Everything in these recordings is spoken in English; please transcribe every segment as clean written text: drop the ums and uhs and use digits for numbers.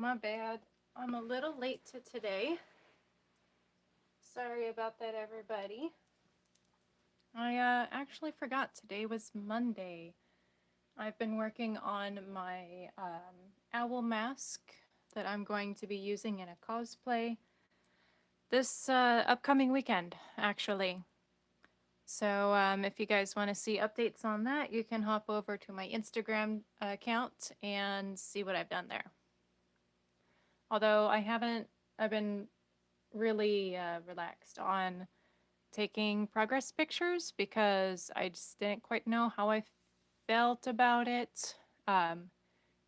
My bad. I'm a little late to today. Sorry about that, everybody. I actually forgot today was Monday. I've been working on my owl mask that I'm going to be using in a cosplay this upcoming weekend, actually. So if you guys want to see updates on that, you can hop over to my Instagram account and see what I've done there. Although I've been really relaxed on taking progress pictures because I just didn't quite know how I felt about it um,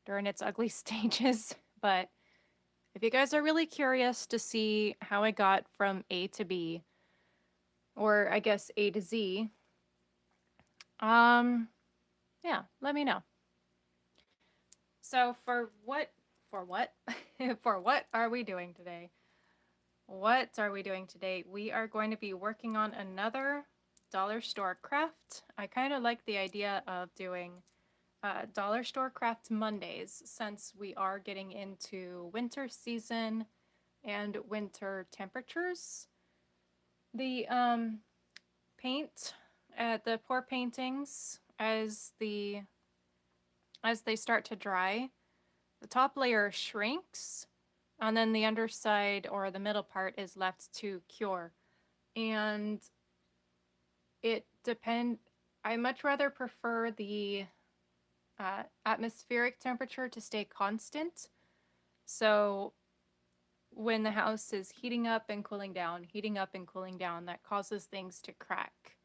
during its ugly stages. But if you guys are really curious to see how I got from A to B, or I guess A to Z, um, yeah, let me know. So for what, for what are we doing today? What are we doing today? We are going to be working on another dollar store craft. I kind of like the idea of doing dollar store craft Mondays since we are getting into winter season and winter temperatures. The paint, the pour paintings as they start to dry, the top layer shrinks and then the underside or the middle part is left to cure. And it depend. I much rather prefer the atmospheric temperature to stay constant. So when the house is heating up and cooling down, heating up and cooling down, that causes things to crack.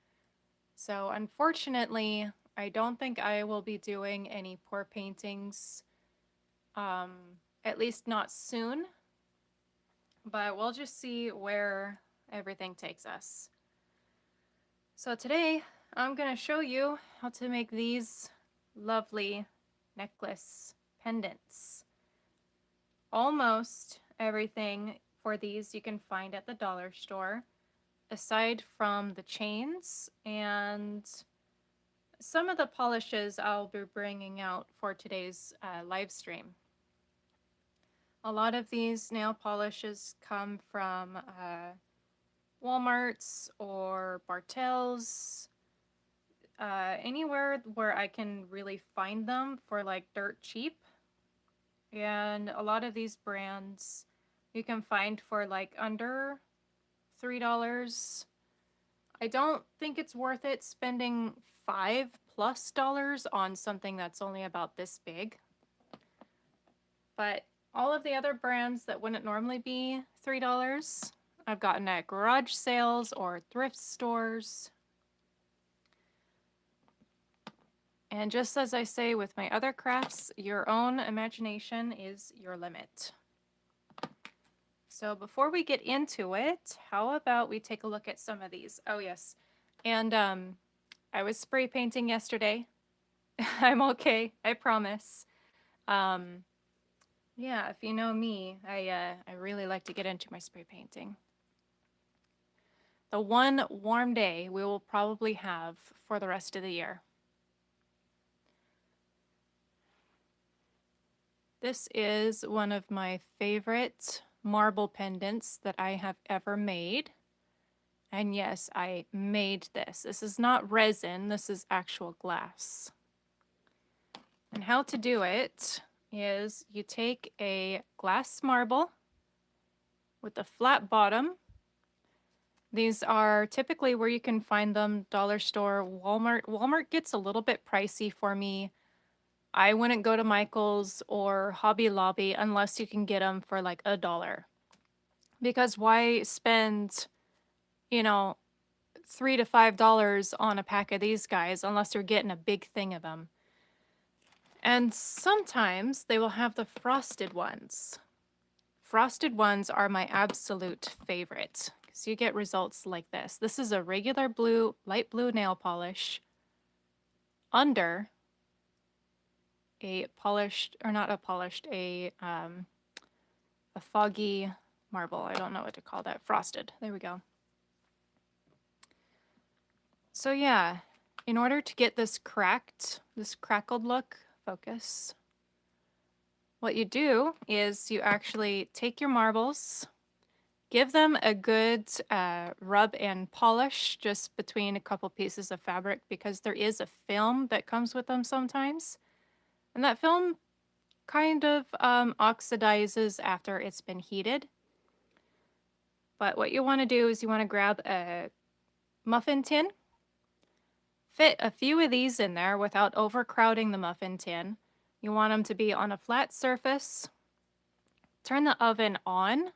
So unfortunately, I don't think I will be doing any pour paintings, um, at least not soon. But we'll just see where everything takes us. So today, I'm going to show you how to make these lovely necklace pendants. Almost everything for these you can find at the dollar store, aside from the chains and some of the polishes I'll be bringing out for today's live stream. A lot of these nail polishes come from Walmart's or Bartell's, anywhere where I can really find them for like dirt cheap. And a lot of these brands you can find for like under $3. I don't think it's worth it spending $5+ on something that's only about this big. But all of the other brands that wouldn't normally be $3, I've gotten at garage sales or thrift stores. And just as I say with my other crafts, your own imagination is your limit. So before we get into it, how about we take a look at some of these? Oh yes, and I was spray painting yesterday. I'm okay, I promise. Um, yeah, if you know me, I really like to get into my spray painting. The one warm day we will probably have for the rest of the year. This is one of my favorite marble pendants that I have ever made. And yes, I made this. This is not resin, this is actual glass. And how to do it is you take a glass marble with a flat bottom. These are typically where you can find them, dollar store, Walmart. Walmart gets a little bit pricey for me. I wouldn't go to Michael's or Hobby Lobby unless you can get them for like $1. Because why spend, you know, $3 to $5 on a pack of these guys unless you're getting a big thing of them. And sometimes they will have the frosted ones. Frosted ones are my absolute favorite because you get results like this. This is a regular blue, light blue nail polish under a polished, or not a polished, a foggy marble. I don't know what to call that. Frosted. There we go. So yeah, in order to get this cracked, this crackled look, focus, what you do is you actually take your marbles, give them a good rub and polish just between a couple pieces of fabric because there is a film that comes with them sometimes. And that film kind of oxidizes after it's been heated. But what you want to do is you want to grab a muffin tin, fit a few of these in there without overcrowding the muffin tin. You want them to be on a flat surface. Turn the oven on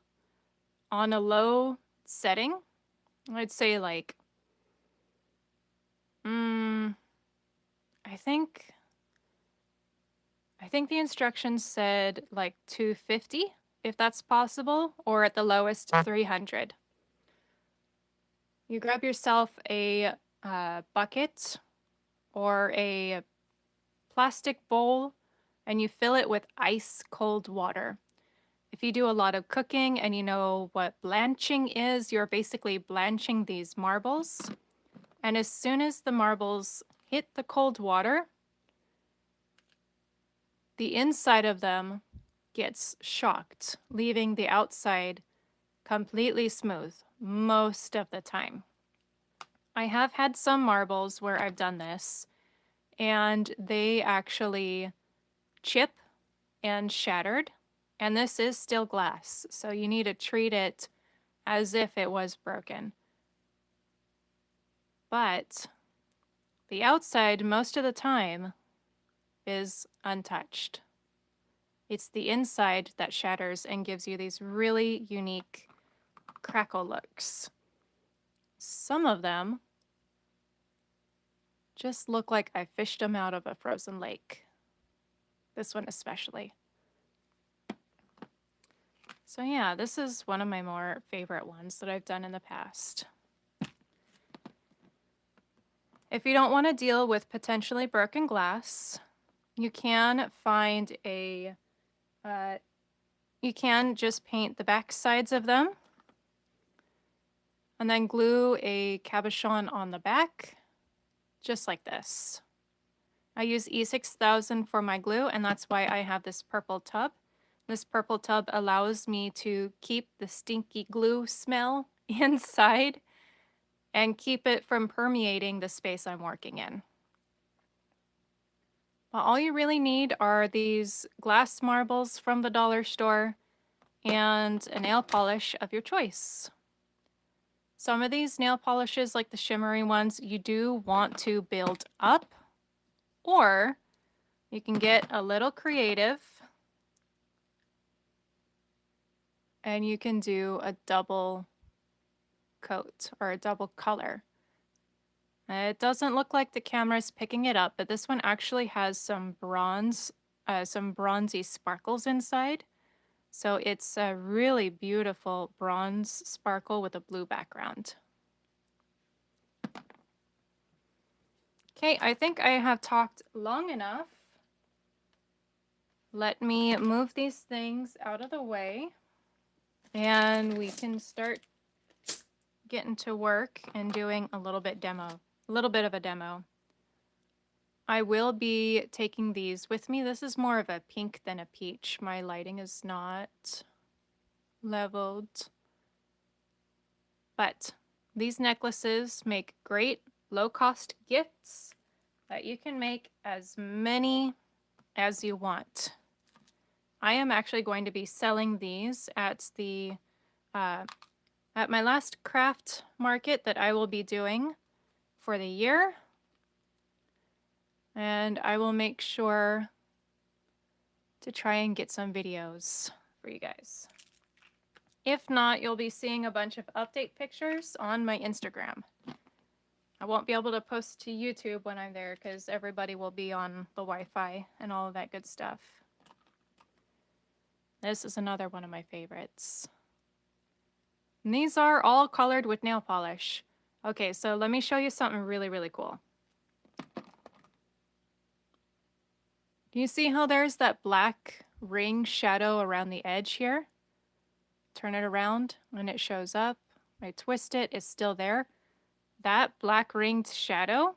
a low setting. I'd say like, I think the instructions said like 250 if that's possible, or at the lowest 300. You grab yourself a bucket or a plastic bowl and you fill it with ice cold water. If you do a lot of cooking and you know what blanching is, you're basically blanching these marbles. And as soon as the marbles hit the cold water, the inside of them gets shocked, leaving the outside completely smooth most of the time. I have had some marbles where I've done this, and they actually chip and shattered. And this is still glass, so you need to treat it as if it was broken. But the outside, most of the time, is untouched. It's the inside that shatters and gives you these really unique crackle looks. Some of them just look like I fished them out of a frozen lake. This one especially. So yeah, this is one of my more favorite ones that I've done in the past. If you don't want to deal with potentially broken glass, you can find a, you can just paint the back sides of them and then glue a cabochon on the back, just like this. I use E6000 for my glue, and that's why I have this purple tub. This purple tub allows me to keep the stinky glue smell inside and keep it from permeating the space I'm working in. Well, all you really need are these glass marbles from the dollar store and a nail polish of your choice. Some of these nail polishes, like the shimmery ones, you do want to build up, or you can get a little creative and you can do a double coat or a double color. It doesn't look like the camera's picking it up, but this one actually has some bronze, some bronzy sparkles inside. So it's a really beautiful bronze sparkle with a blue background. Okay, I think I have talked long enough. Let me move these things out of the way and we can start getting to work and doing a little bit of a demo. I will be taking these with me. This is more of a pink than a peach. My lighting is not leveled. But these necklaces make great low-cost gifts that you can make as many as you want. I am actually going to be selling these at the at my last craft market that I will be doing for the year. And I will make sure to try and get some videos for you guys. If not, you'll be seeing a bunch of update pictures on my Instagram. I won't be able to post to YouTube when I'm there because everybody will be on the Wi-Fi and all of that good stuff. This is another one of my favorites. And these are all colored with nail polish. Okay, so let me show you something really, really cool. Do you see how there's that black ring shadow around the edge here? Turn it around and it shows up. I twist it, it's still there. That black ringed shadow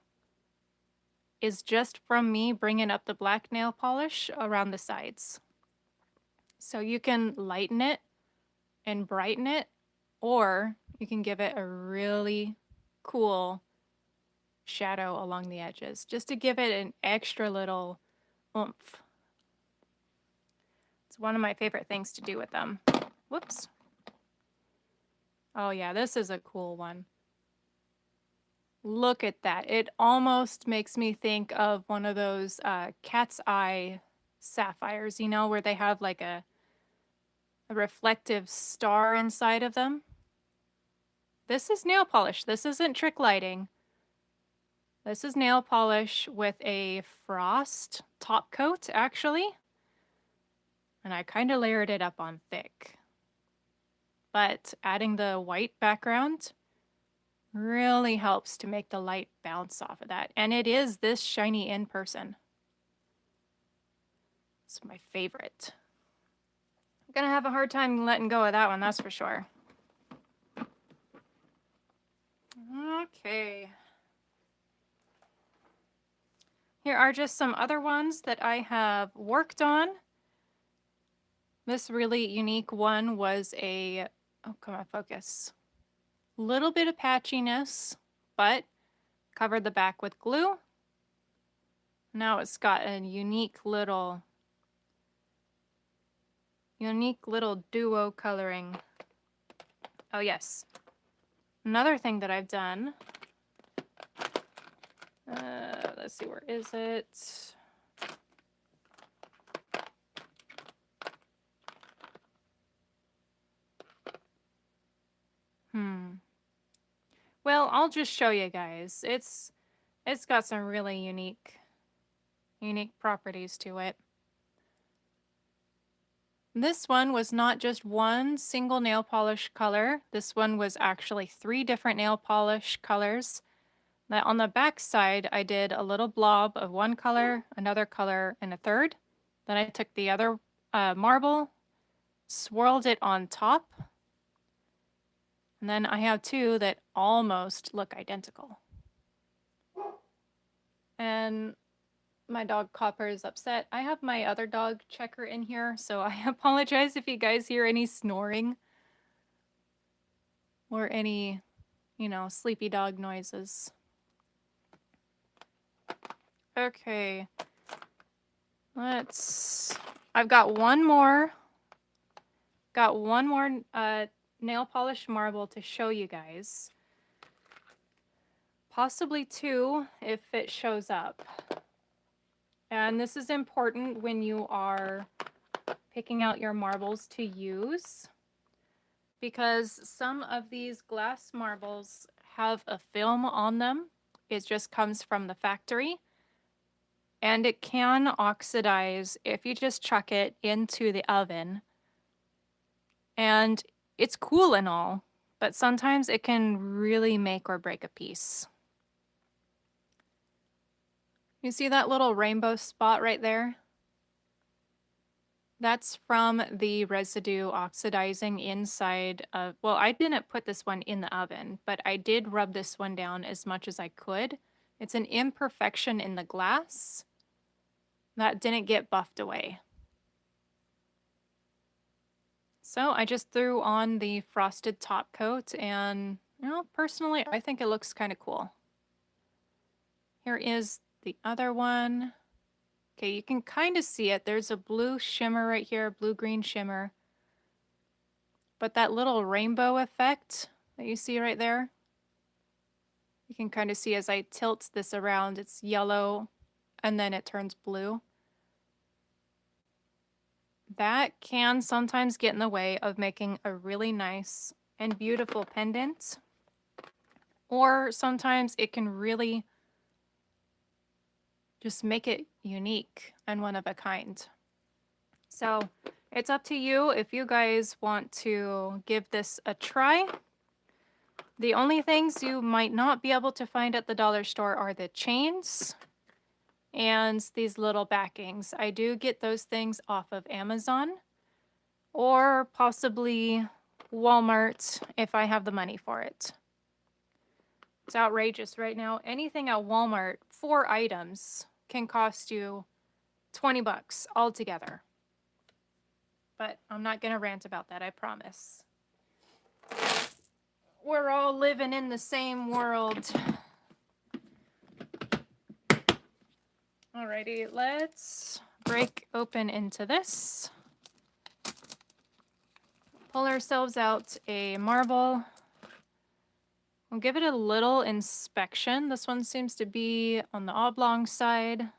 is just from me bringing up the black nail polish around the sides. So you can lighten it and brighten it, or you can give it a really cool shadow along the edges, just to give it an extra little oomph. It's one of my favorite things to do with them. Whoops. Oh yeah, this is a cool one. Look at that. It almost makes me think of one of those cat's eye sapphires, you know, where they have like a reflective star inside of them. This is nail polish. This isn't trick lighting. This is nail polish with a frost top coat, actually. And I kind of layered it up on thick. But adding the white background really helps to make the light bounce off of that. And it is this shiny in person. It's my favorite. I'm gonna have a hard time letting go of that one, that's for sure. Okay. Here are just some other ones that I have worked on. This really unique one was a, oh, come on, focus. Little bit of patchiness, but covered the back with glue. Now it's got a unique little duo coloring. Oh yes. Another thing that I've done, let's see, where is it? Well, I'll just show you guys. It's got some really unique properties to it. This one was not just one single nail polish color. This one was actually 3 different nail polish colors. Now on the back side, I did a little blob of one color, another color, and a third. Then I took the other marble, swirled it on top, and then I have 2 that almost look identical. And my dog Copper is upset. I have my other dog Checker in here, so I apologize if you guys hear any snoring or any, you know, sleepy dog noises. Okay. I've got one more nail polish marble to show you guys. Possibly 2 if it shows up. And this is important when you are picking out your marbles to use, because some of these glass marbles have a film on them. It just comes from the factory. And it can oxidize if you just chuck it into the oven. And it's cool and all, but sometimes it can really make or break a piece. You see that little rainbow spot right there? That's from the residue oxidizing inside of, well, I didn't put this one in the oven, but I did rub this one down as much as I could. It's an imperfection in the glass that didn't get buffed away. So I just threw on the frosted top coat, and, you know, personally, I think it looks kind of cool. Here is the other one. Okay, you can kind of see it. There's a blue shimmer right here, blue-green shimmer. But that little rainbow effect that you see right there, you can kind of see as I tilt this around, it's yellow, and then it turns blue. That can sometimes get in the way of making a really nice and beautiful pendant. Or sometimes it can really just make it unique and one of a kind. So it's up to you if you guys want to give this a try. The only things you might not be able to find at the dollar store are the chains and these little backings. I do get those things off of Amazon or possibly Walmart if I have the money for it. It's outrageous right now. Anything at Walmart, 4 items, can cost you 20 bucks altogether. but I'm not going to rant about that, I promise. We're all living in the same world. Alrighty, let's break open into this. Pull ourselves out a marble. We'll give it a little inspection. This one seems to be on the oblong side.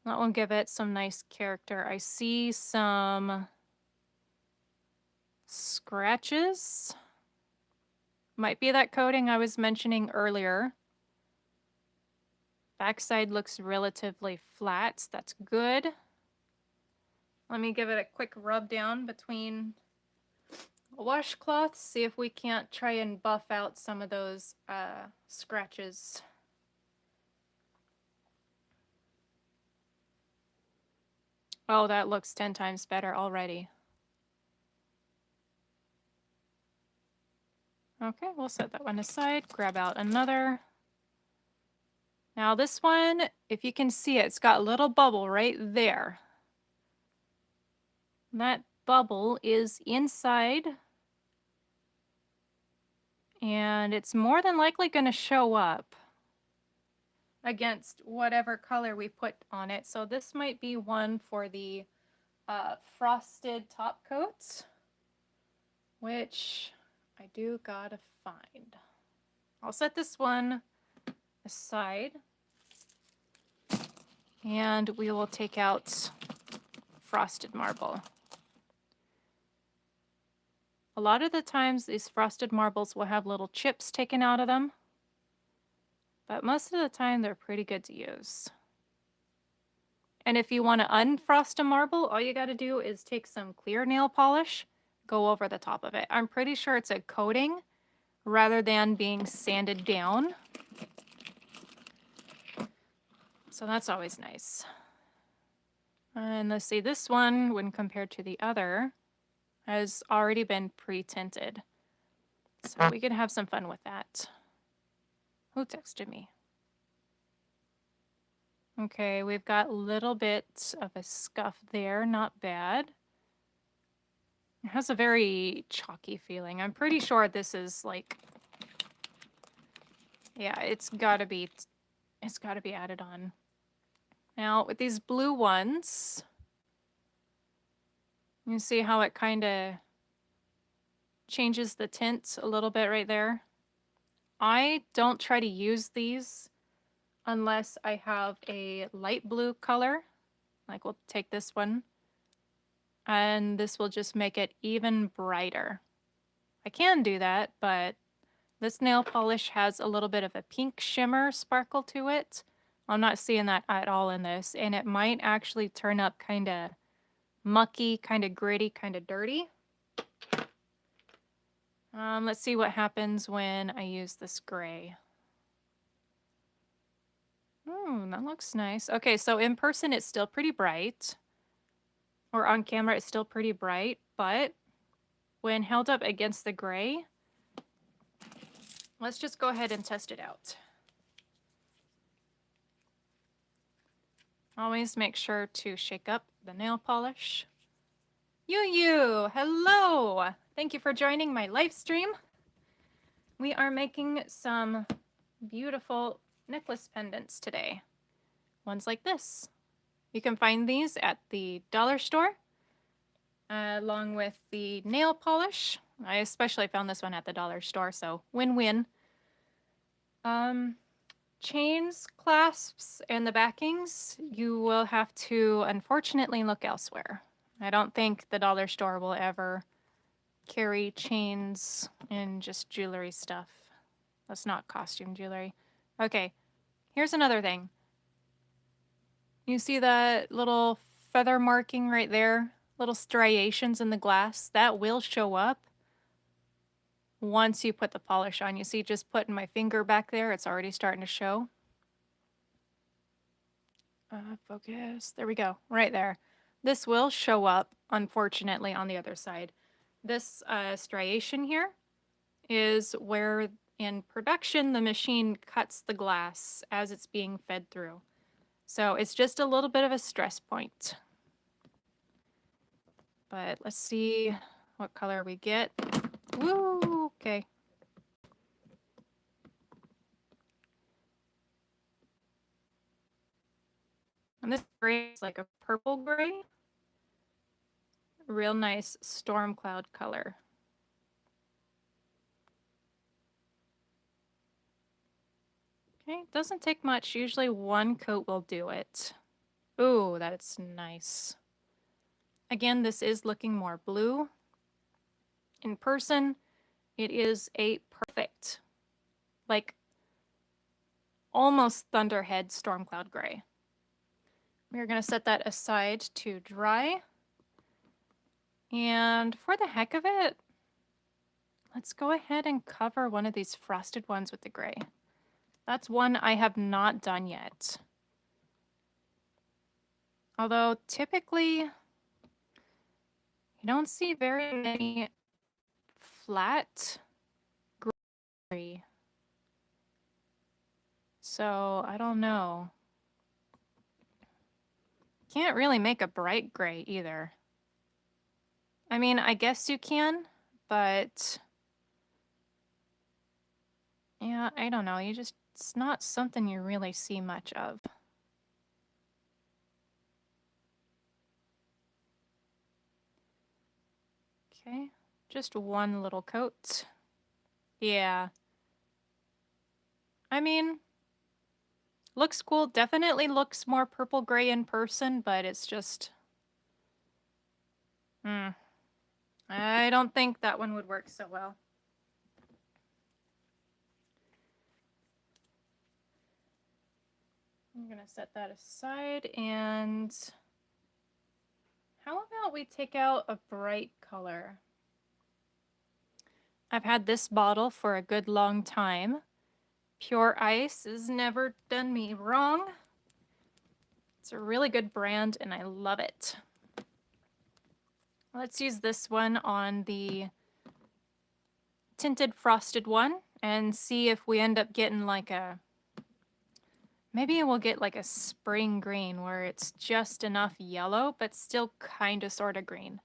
That will give it some nice character. I see some scratches. Might be that coating I was mentioning earlier. Backside looks relatively flat. That's good. Let me give it a quick rub down between washcloths, see if we can't try and buff out some of those scratches. Oh, that looks 10 times better already. Okay, we'll set that one aside, grab out another. Now this one, if you can see it, it's got a little bubble right there. That bubble is inside, and it's more than likely going to show up against whatever color we put on it. So this might be one for the frosted top coats, which I do gotta find. I'll set this one aside, and we will take out frosted marble. A lot of the times these frosted marbles will have little chips taken out of them, but most of the time they're pretty good to use. And if you want to unfrost a marble, all you got to do is take some clear nail polish, go over the top of it. I'm pretty sure it's a coating rather than being sanded down. So that's always nice. And let's see, this one, when compared to the other, has already been pre-tinted. So we can have some fun with that. Who texted me? Okay, we've got a little bit of a scuff there, not bad. It has a very chalky feeling. I'm pretty sure this is like, yeah, it's gotta be added on. Now with these blue ones, you see how it kind of changes the tint a little bit right there. I don't try to use these unless I have a light blue color. Like we'll take this one, and this will just make it even brighter. I can do that, but this nail polish has a little bit of a pink shimmer sparkle to it. I'm not seeing that at all in this, and it might actually turn up kind of mucky, kind of gritty, kind of dirty. Let's see what happens when I use this gray. That looks nice. Okay, so in person it's still pretty bright. Or on camera it's still pretty bright, but when held up against the gray, let's just go ahead and test it out. Always make sure to shake up the nail polish. You, hello! Thank you for joining my live stream. We are making some beautiful necklace pendants today. Ones like this. You can find these at the dollar store, along with the nail polish. I especially found this one at the dollar store, so win-win. Chains, clasps, and the backings, you will have to unfortunately look elsewhere. I don't think the dollar store will ever carry chains and just jewelry stuff. That's not costume jewelry. Okay, here's another thing. You see that little feather marking right there? Little striations in the glass? That will show up once you put the polish on. You see just putting my finger back there, it's already starting to show. Focus. There we go. Right there. This will show up, unfortunately, on the other side. This striation here is where in production the machine cuts the glass as it's being fed through. So it's just a little bit of a stress point. But let's see what color we get. Woo! Okay. And this gray is like a purple gray. Real nice storm cloud color. Okay, doesn't take much. Usually one coat will do it. Ooh, that's nice. Again, this is looking more blue. In person, it is a perfect, like almost Thunderhead storm cloud gray. We're going to set that aside to dry. And for the heck of it, let's go ahead and cover one of these frosted ones with the gray. That's one I have not done yet. Although typically, you don't see very many flat gray. So I don't know. Can't really make a bright gray either. I mean, I guess you can, but yeah, I don't know. It's not something you really see much of. Okay, just one little coat. Yeah. I mean, looks cool. Definitely looks more purple gray in person, but it's just... I don't think that one would work so well. I'm gonna set that aside, and how about we take out a bright color? I've had this bottle for a good long time. Pure Ice has never done me wrong. It's a really good brand and I love it. Let's use this one on the tinted frosted one and see if we end up getting like a, maybe we'll get like a spring green where it's just enough yellow but still kind of sort of green.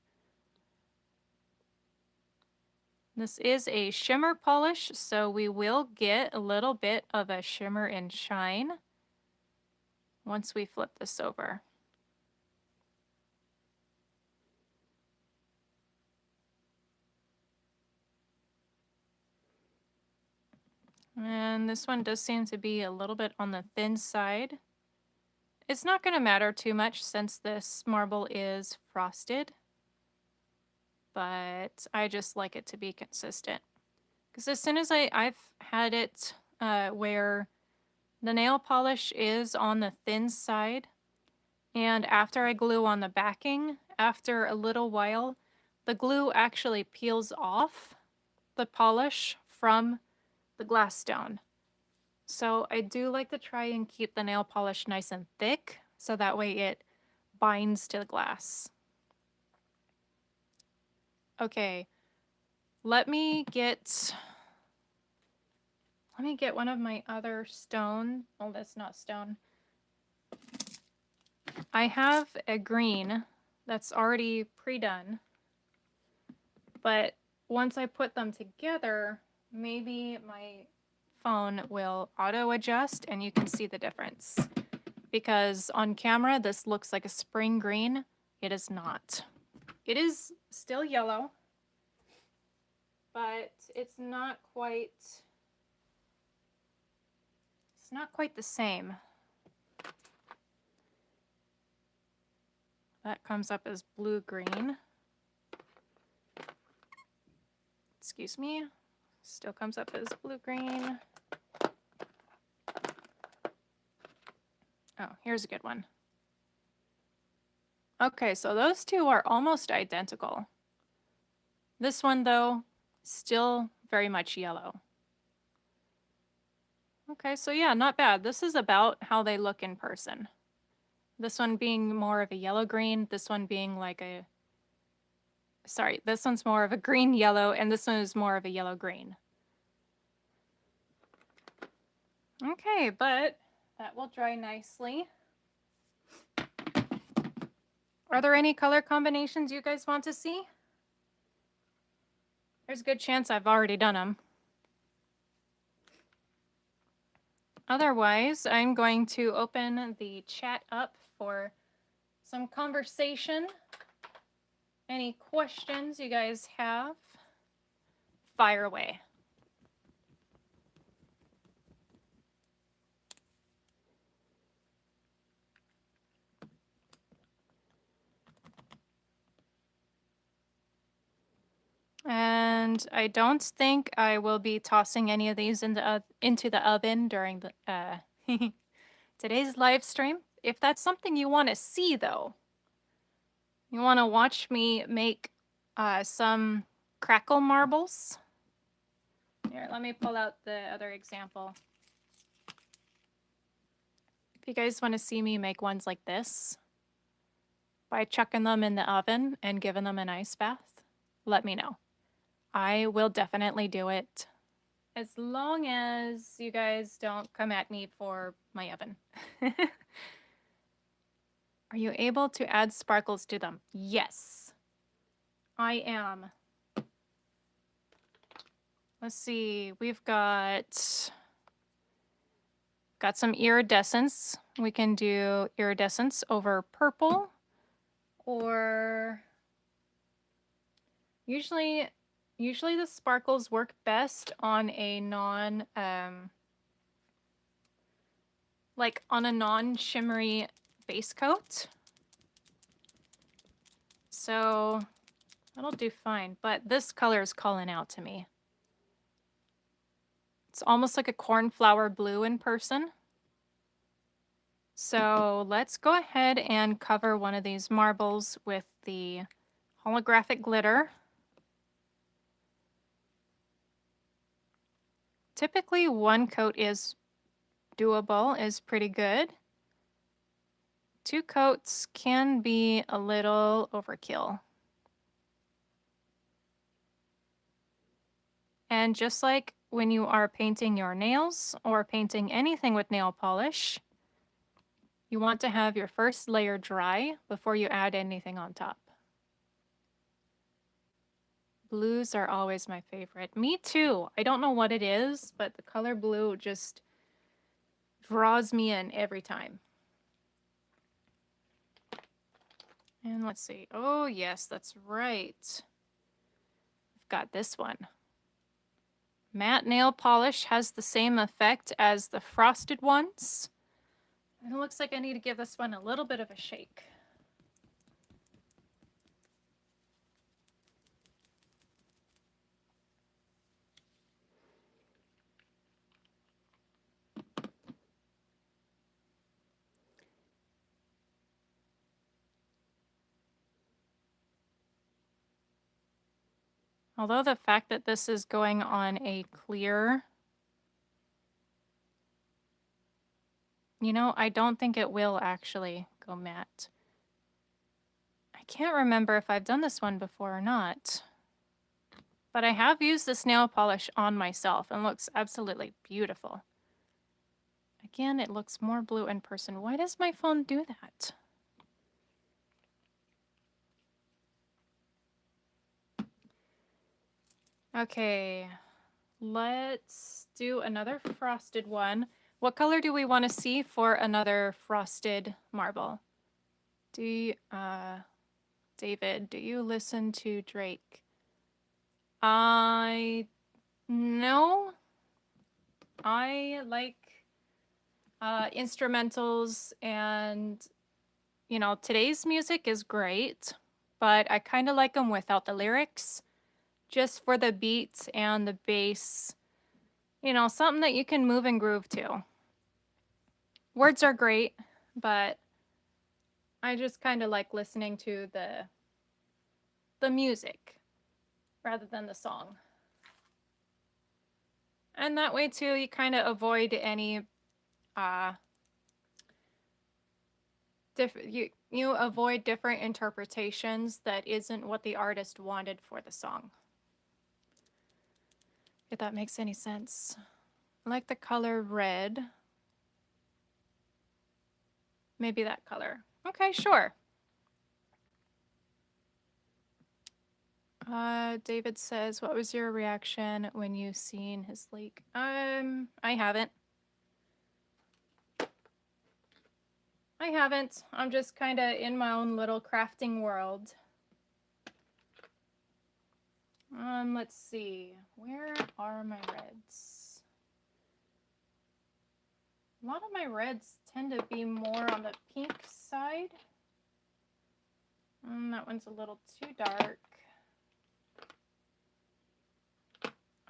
This is a shimmer polish, so we will get a little bit of a shimmer and shine once we flip this over. And this one does seem to be a little bit on the thin side. It's not going to matter too much since this marble is frosted, but I just like it to be consistent. Because as soon as I've had it where the nail polish is on the thin side, and after I glue on the backing, after a little while, the glue actually peels off the polish from the glass stone. So I do like to try and keep the nail polish nice and thick, so that way it binds to the glass. Okay, let me get one of my other stone. Oh, that's not stone. I have a green that's already pre-done, but once I put them together, maybe my phone will auto adjust and you can see the difference. Because on camera, this looks like a spring green. It is not. It is still yellow, but it's not quite the same. That comes up as blue-green. Excuse me. Still comes up as blue-green. Oh, here's a good one. Okay, so those two are almost identical. This one, though, still very much yellow. Okay, so yeah, not bad. This is about how they look in person. This one being more of a yellow-green, this one being like a... Sorry, this one's more of a green-yellow, and this one is more of a yellow-green. Okay, but that will dry nicely. Are there any color combinations you guys want to see? There's a good chance I've already done them. Otherwise, I'm going to open the chat up for some conversation. Any questions you guys have? Fire away. And I don't think I will be tossing any of these into the oven during the today's live stream. If that's something you want to see, though, you want to watch me make some crackle marbles. Here, let me pull out the other example. If you guys want to see me make ones like this by chucking them in the oven and giving them an ice bath, let me know. I will definitely do it. As long as you guys don't come at me for my oven. Are you able to add sparkles to them? Yes, I am. Let's see, we've got some iridescence. We can do iridescence over purple, or usually the sparkles work best on a non-shimmery base coat. So that'll do fine, but this color is calling out to me. It's almost like a cornflower blue in person. So let's go ahead and cover one of these marbles with the holographic glitter. Typically, one coat is doable, is pretty good. 2 coats can be a little overkill. And just like when you are painting your nails or painting anything with nail polish, you want to have your first layer dry before you add anything on top. Blues are always my favorite. Me too. I don't know what it is, but the color blue just draws me in every time. And let's see. Oh, yes, that's right. I've got this one. Matte nail polish has the same effect as the frosted ones. And it looks like I need to give this one a little bit of a shake. Although the fact that this is going on a clear, you know, I don't think it will actually go matte. I can't remember if I've done this one before or not. But I have used this nail polish on myself and looks absolutely beautiful. Again, it looks more blue in person. Why does my phone do that? Okay, let's do another frosted one. What color do we want to see for another frosted marble? David, do you listen to Drake? No. I like instrumentals, and you know, today's music is great, but I kind of like them without the lyrics, just for the beats and the bass. You know, something that you can move and groove to. Words are great, but I just kind of like listening to the music rather than the song. And that way too, you kind of avoid any you avoid different interpretations that isn't what the artist wanted for the song. If that makes any sense. I like the color red. Maybe that color. Okay, sure. David says, what was your reaction when you seen his leak? I haven't. I'm just kind of in my own little crafting world. Let's see. Where are my reds? A lot of my reds tend to be more on the pink side. That one's a little too dark.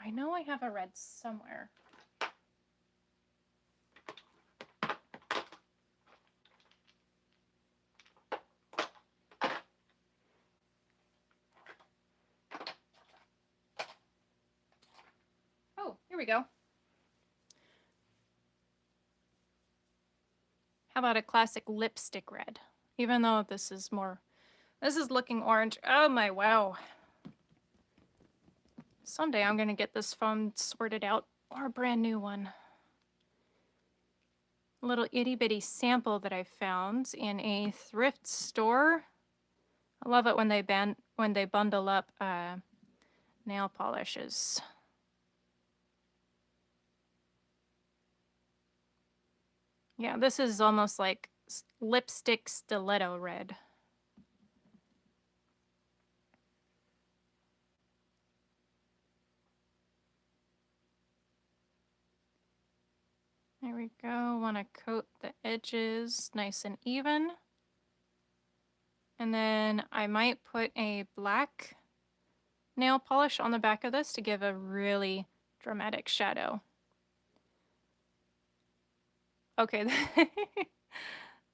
I know I have a red somewhere. Oh, here we go. How about a classic lipstick red? Even though this is looking orange. Oh my, wow. Someday I'm gonna get this phone sorted out, or a brand new one. A little itty bitty sample that I found in a thrift store. I love it when they bundle up nail polishes. Yeah, this is almost like lipstick stiletto red. There we go. Want to coat the edges nice and even. And then I might put a black nail polish on the back of this to give a really dramatic shadow. Okay.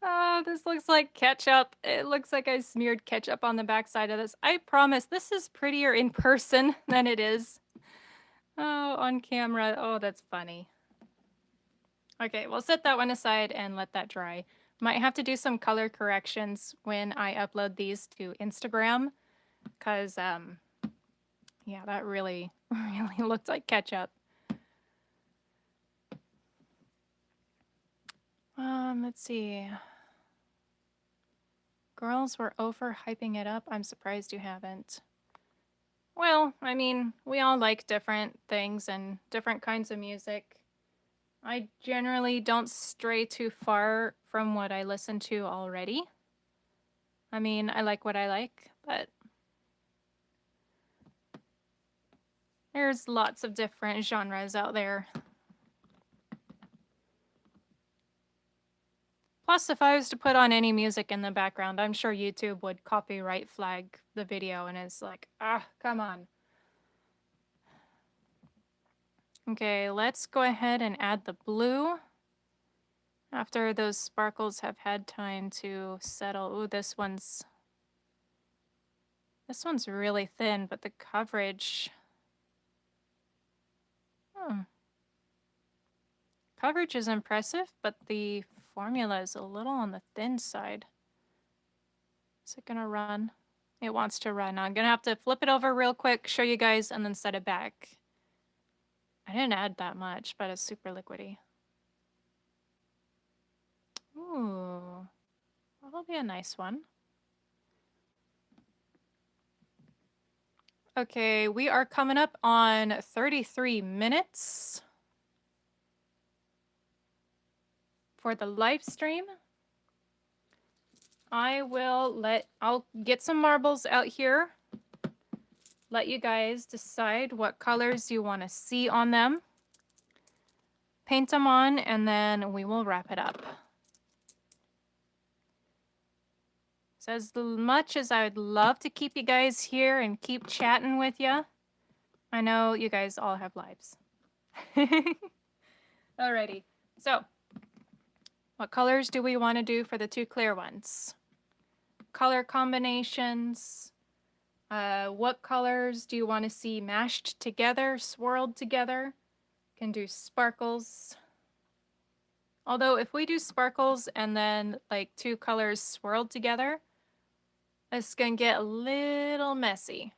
Oh, this looks like ketchup. It looks like I smeared ketchup on the back side of this. I promise this is prettier in person than it is on camera. Oh, that's funny. Okay, we'll set that one aside and let that dry. Might have to do some color corrections when I upload these to Instagram, because yeah, that really really looked like ketchup. Let's see. Girls were overhyping it up. I'm surprised you haven't. Well, I mean, we all like different things and different kinds of music. I generally don't stray too far from what I listen to already. I mean, I like what I like, but there's lots of different genres out there. Plus, if I was to put on any music in the background, I'm sure YouTube would copyright flag the video, and it's like, come on. Okay, let's go ahead and add the blue after those sparkles have had time to settle. Ooh, this one's really thin, but the coverage... Coverage is impressive, but the formula is a little on the thin side. Is it gonna run? It wants to run. I'm gonna have to flip it over real quick, show you guys, and then set it back. I didn't add that much, but it's super liquidy. Ooh, that'll be a nice one. Okay, we are coming up on 33 minutes for the live stream. I'll get some marbles out here. Let you guys decide what colors you want to see on them. Paint them on, and then we will wrap it up. So as much as I would love to keep you guys here and keep chatting with you, I know you guys all have lives. Alrighty, so what colors do we want to do for the two clear ones? Color combinations. What colors do you want to see mashed together, swirled together? Can do sparkles. Although if we do sparkles and then like two colors swirled together, it's gonna get a little messy.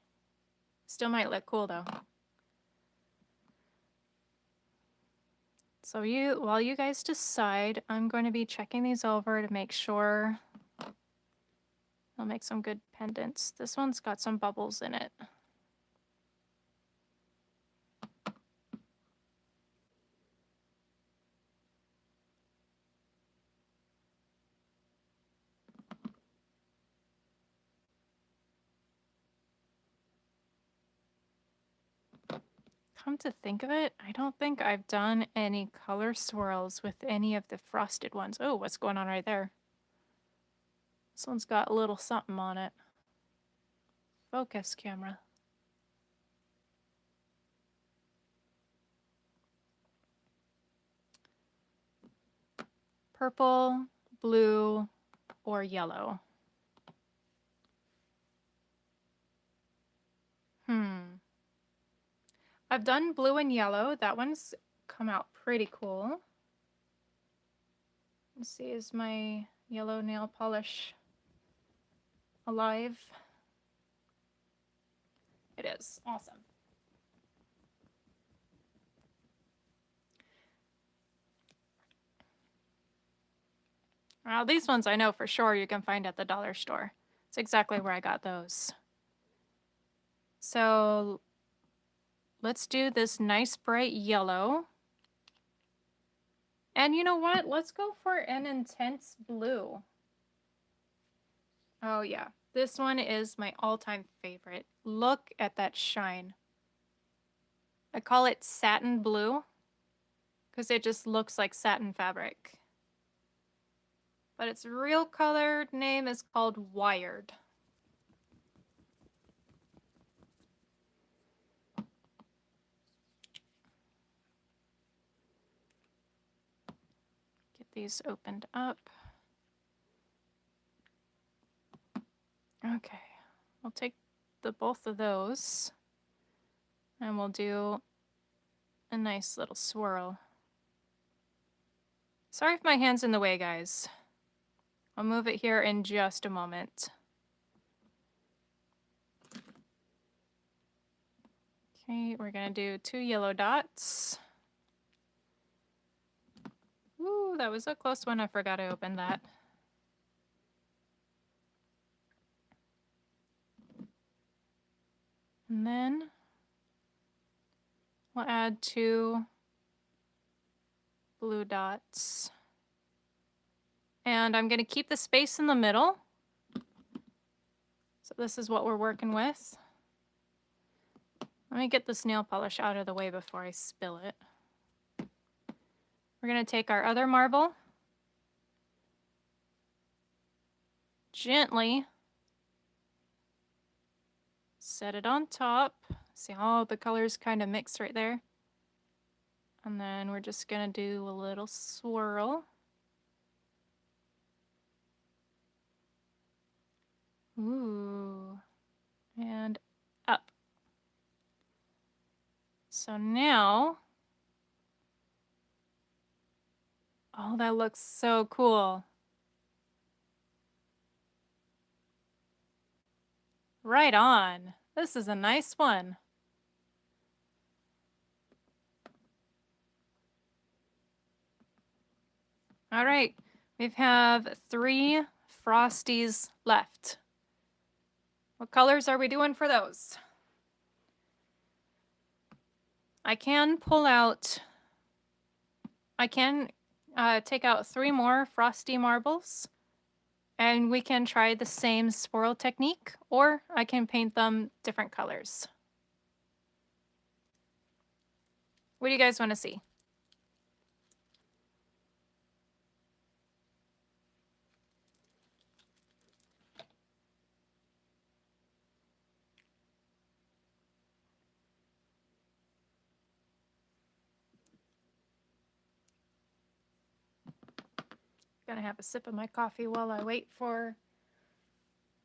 Still might look cool though. So while you guys decide, I'm going to be checking these over to make sure I'll make some good pendants. This one's got some bubbles in it. come to think of it, I don't think I've done any color swirls with any of the frosted ones. Oh, what's going on right there? This one's got a little something on it. Focus camera. Purple, blue, or yellow. I've done blue and yellow. That one's come out pretty cool. Let's see, is my yellow nail polish alive? It is. Awesome. Well, these ones I know for sure you can find at the dollar store. It's exactly where I got those. So let's do this nice bright yellow. And you know what? Let's go for an intense blue. Oh yeah, this one is my all-time favorite. Look at that shine. I call it satin blue because it just looks like satin fabric. But its real color name is called Wired. Get these opened up. Okay, we'll take both of those and we'll do a nice little swirl. Sorry if my hand's in the way, guys. I'll move it here in just a moment. Okay, we're gonna do 2 yellow dots. Ooh, that was a close one. I forgot I opened that. And then we'll add 2 blue dots. And I'm going to keep the space in the middle. So this is what we're working with. Let me get this nail polish out of the way before I spill it. We're going to take our other marble, gently set it on top. See how the colors kind of mix right there? And then we're just going to do a little swirl. Ooh. And up. So now, oh, that looks so cool. Right on. This is a nice one. All right, we have 3 Frosties left. What colors are we doing for those? I can take out 3 more Frosty marbles, and we can try the same swirl technique, or I can paint them different colors. What do you guys want to see? Gonna have a sip of my coffee while I wait for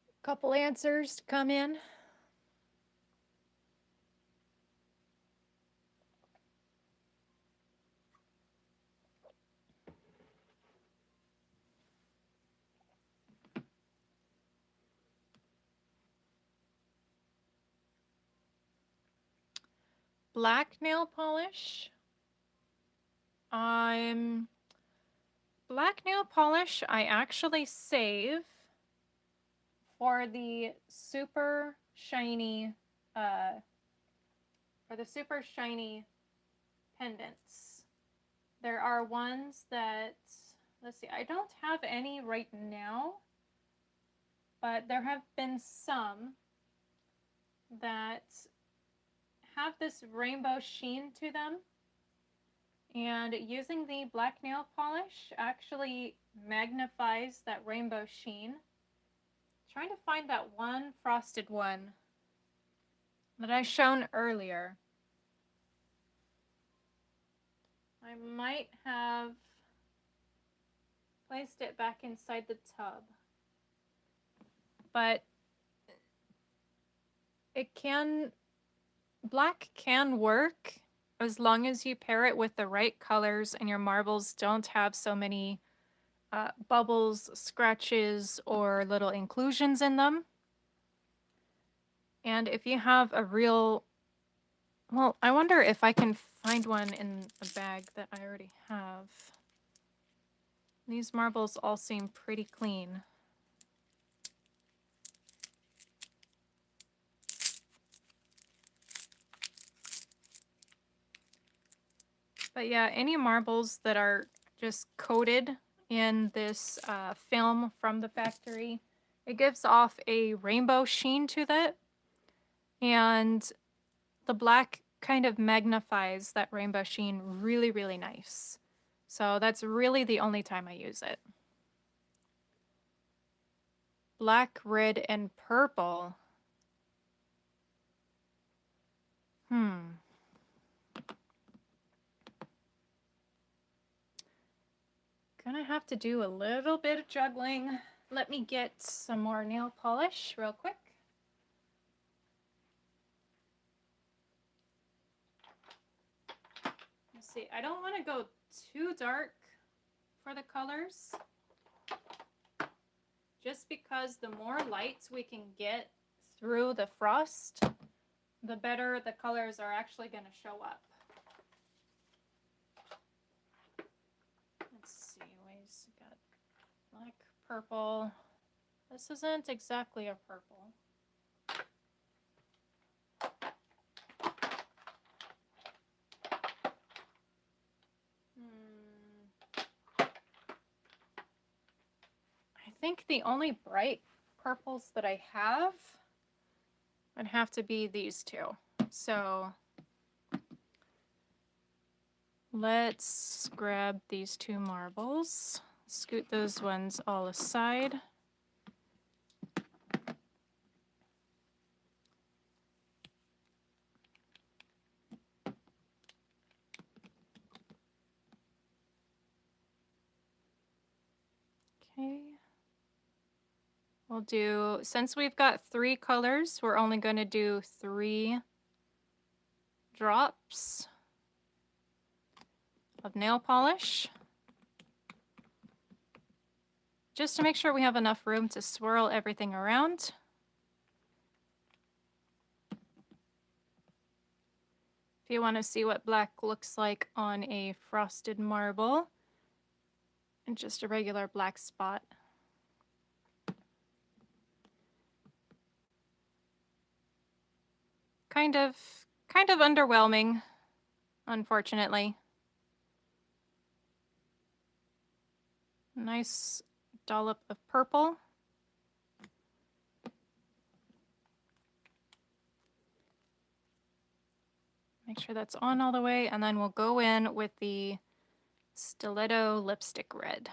a couple answers to come in. Black nail polish. Black nail polish I actually save for the super shiny pendants. There are ones that, let's see, I don't have any right now, but there have been some that have this rainbow sheen to them. And using the black nail polish actually magnifies that rainbow sheen. Trying to find that one frosted one that I shown earlier. I might have placed it back inside the tub. But black can work as long as you pair it with the right colors and your marbles don't have so many bubbles, scratches, or little inclusions in them. And if you have a real, well, I wonder if I can find one in a bag that I already have. These marbles all seem pretty clean. But yeah, any marbles that are just coated in this film from the factory, it gives off a rainbow sheen to that. And the black kind of magnifies that rainbow sheen really, really nice. So that's really the only time I use it. Black, red, and purple. Gonna have to do a little bit of juggling. Let me get some more nail polish real quick. Let's see, I don't want to go too dark for the colors, just because the more lights we can get through the frost, the better the colors are actually going to show up. Let's see, we got black, purple. This isn't exactly a purple. I think the only bright purples that I have would have to be these two. So let's grab these two marbles, scoot those ones all aside. Okay. We'll do, since we've got 3 colors, we're only going to do 3 drops of nail polish, just to make sure we have enough room to swirl everything around. If you want to see what black looks like on a frosted marble, and just a regular black spot. Kind of underwhelming, unfortunately. Nice dollop of purple. Make sure that's on all the way, and then we'll go in with the Stiletto Lipstick Red.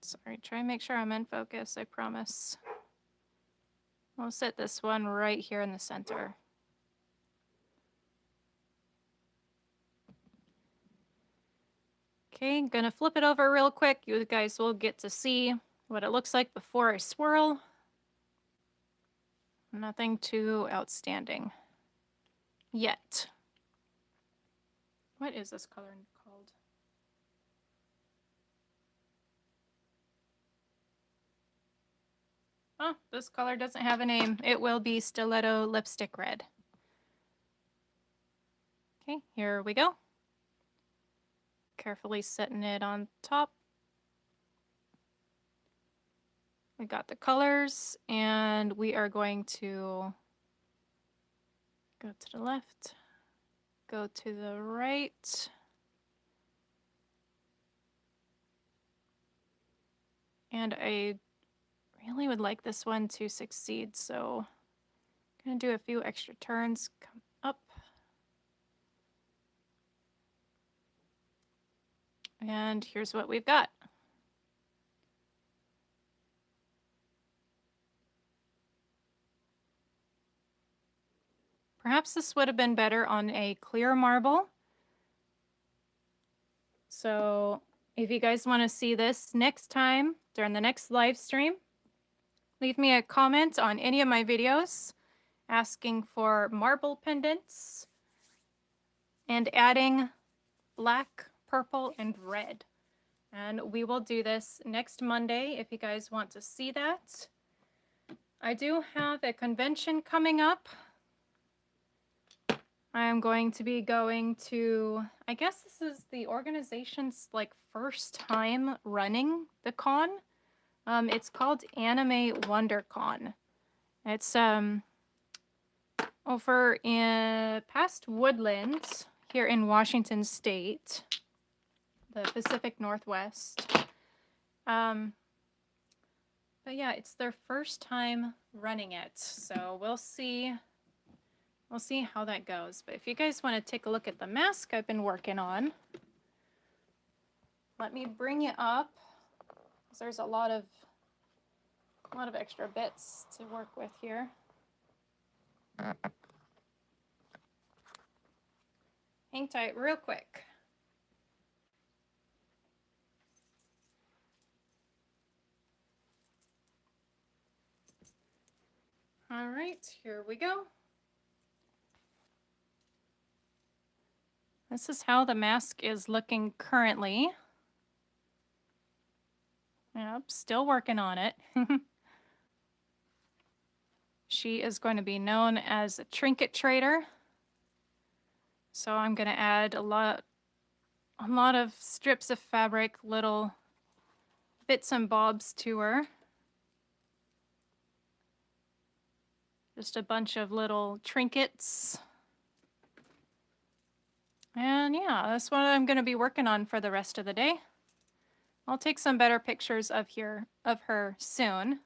Sorry, try and make sure I'm in focus, I promise. We'll set this one right here in the center. Okay, I'm gonna flip it over real quick. You guys will get to see what it looks like before I swirl. Nothing too outstanding yet. What is this color called? Oh, this color doesn't have a name. It will be Stiletto Lipstick Red. Okay, here we go. Carefully setting it on top. We got the colors, and we are going to go to the left, go to the right, And I really would like this one to succeed, so I'm going to do a few extra turns. Come up. And here's what we've got. Perhaps this would have been better on a clear marble. So if you guys want to see this next time during the next live stream, leave me a comment on any of my videos asking for marble pendants and adding black, purple, and red. And we will do this next Monday if you guys want to see that. I do have a convention coming up. I am going to be going to, I guess this is the organization's like first time running the con. It's called Anime WonderCon. It's over in past Woodlands here in Washington State, the Pacific Northwest. But yeah, it's their first time running it, so we'll see. We'll see how that goes. But if you guys want to take a look at the mask I've been working on, let me bring it up. There's a lot of extra bits to work with here. Hang tight real quick. All right, here we go. This is how the mask is looking currently. Yep, still working on it. She is going to be known as a trinket trader. So I'm going to add a lot of strips of fabric, little bits and bobs to her. Just a bunch of little trinkets. And yeah, that's what I'm going to be working on for the rest of the day. I'll take some better pictures of her soon.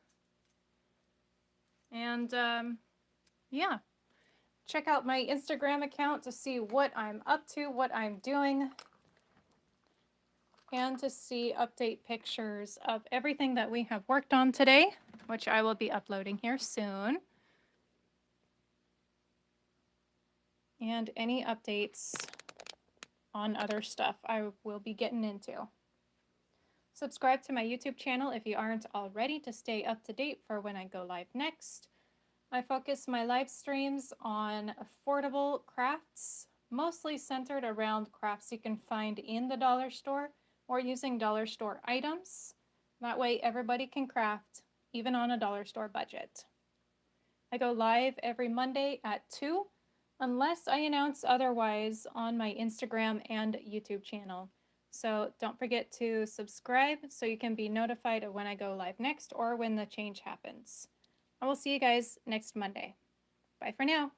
And yeah, check out my Instagram account to see what I'm up to, what I'm doing, and to see update pictures of everything that we have worked on today, which I will be uploading here soon. And any updates on other stuff I will be getting into. Subscribe to my YouTube channel if you aren't already to stay up to date for when I go live next. I focus my live streams on affordable crafts, mostly centered around crafts you can find in the dollar store or using dollar store items. That way everybody can craft, even on a dollar store budget. I go live every Monday at 2, unless I announce otherwise on my Instagram and YouTube channel. So don't forget to subscribe so you can be notified of when I go live next or when the change happens. I will see you guys next Monday. Bye for now.